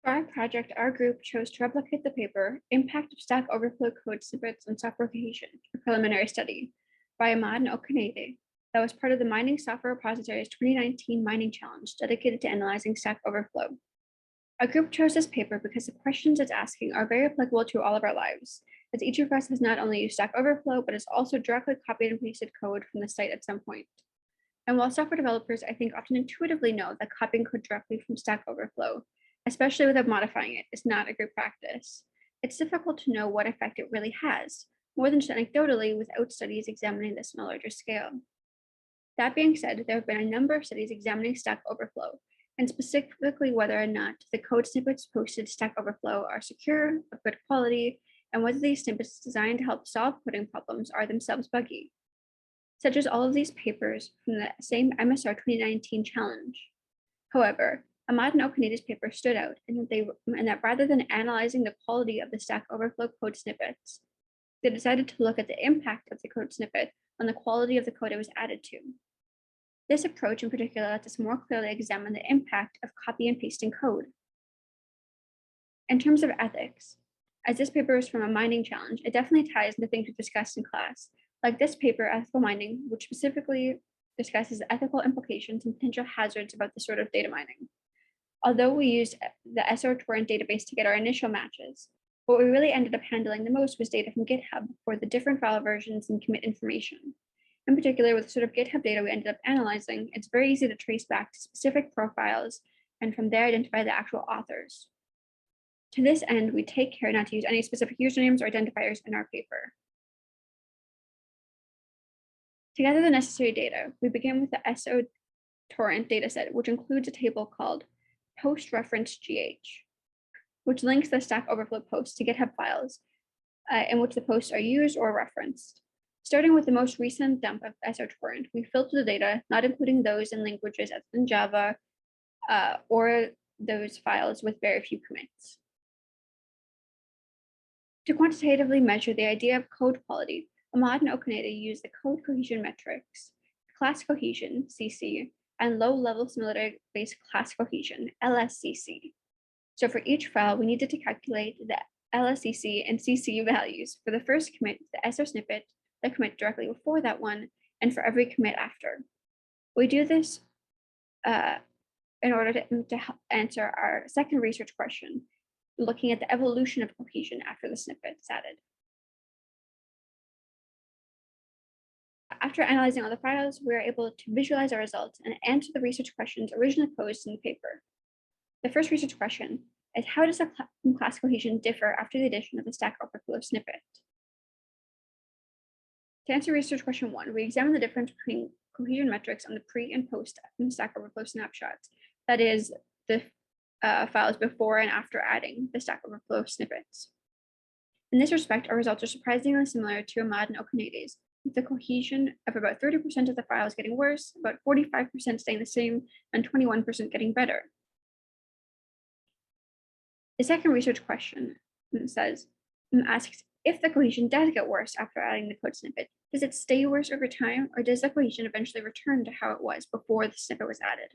For our project, our group chose to replicate the paper, Impact of Stack Overflow Code Snippets on Software Cohesion, a preliminary study, by Ahmad and Okanede, that was part of the Mining Software Repository's 2019 Mining Challenge dedicated to analyzing Stack Overflow. Our group chose this paper because the questions it's asking are very applicable to all of our lives, as each of us has not only used Stack Overflow, but has also directly copied and pasted code from the site at some point. And while software developers, I think, often intuitively know that copying code directly from Stack Overflow, especially without modifying it, is not a good practice, it's difficult to know what effect it really has, more than just anecdotally without studies examining this on a larger scale. That being said, there have been a number of studies examining Stack Overflow, and specifically whether or not the code snippets posted to Stack Overflow are secure, of good quality, and whether these snippets designed to help solve coding problems are themselves buggy, such as all of these papers from the same MSR 2019 challenge. However, Ahmad and Okanede's paper stood out in that rather than analyzing the quality of the Stack Overflow code snippets, they decided to look at the impact of the code snippet on the quality of the code it was added to. This approach in particular lets us more clearly examine the impact of copy and pasting code. In terms of ethics, as this paper is from a mining challenge, it definitely ties into things we discussed in class, like this paper, Ethical Mining, which specifically discusses the ethical implications and potential hazards about this sort of data mining. Although we used the SR torrent database to get our initial matches, what we really ended up handling the most was data from GitHub for the different file versions and commit information. In particular, with the sort of GitHub data we ended up analyzing, it's very easy to trace back to specific profiles and from there identify the actual authors. To this end, we take care not to use any specific usernames or identifiers in our paper. To gather the necessary data, we begin with the SO torrent dataset, which includes a table called post reference GH, which links the Stack Overflow posts to GitHub files in which the posts are used or referenced. Starting with the most recent dump of SR torrent, we filter the data, not including those in languages other than Java or those files with very few commits. To quantitatively measure the idea of code quality, Ahmad and Okanede use the code cohesion metrics, class cohesion, CC, and low-level similarity-based class cohesion, LSCC. So for each file, we needed to calculate the LSCC and CC values for the first commit, the SR snippet, the commit directly before that one, and for every commit after. We do this in order to answer our second research question, looking at the evolution of cohesion after the snippet is added. After analyzing all the files, we are able to visualize our results and answer the research questions originally posed in the paper. The first research question is, how does the class cohesion differ after the addition of the Stack Overflow snippet? To answer research question 1, we examine the difference between cohesion metrics on the pre and post Stack Overflow snapshots, that is, the files before and after adding the Stack Overflow snippets. In this respect, our results are surprisingly similar to Ahmad and Okanede's, with the cohesion of about 30% of the files getting worse, about 45% staying the same, and 21% getting better. The second research question asks, if the cohesion does get worse after adding the code snippet, does it stay worse over time, or does the cohesion eventually return to how it was before the snippet was added?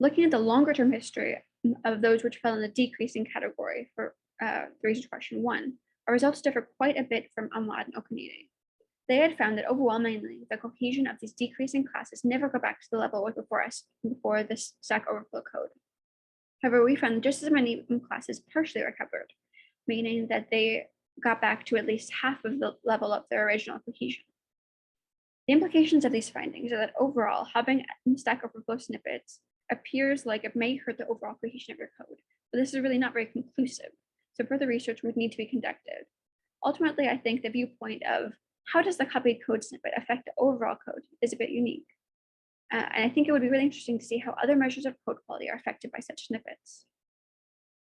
Looking at the longer-term history of those which fell in the decreasing category for research question 1, our results differ quite a bit from Ahmad and Okanede. They had found that overwhelmingly, the cohesion of these decreasing classes never got back to the level it was before the Stack Overflow code. However, we found just as many classes partially recovered, meaning that they got back to at least half of the level of their original cohesion. The implications of these findings are that overall, having Stack Overflow snippets appears like it may hurt the overall cohesion of your code, but this is really not very conclusive, so further research would need to be conducted. Ultimately, I think the viewpoint of how does the copied code snippet affect the overall code is a bit unique. And I think it would be really interesting to see how other measures of code quality are affected by such snippets.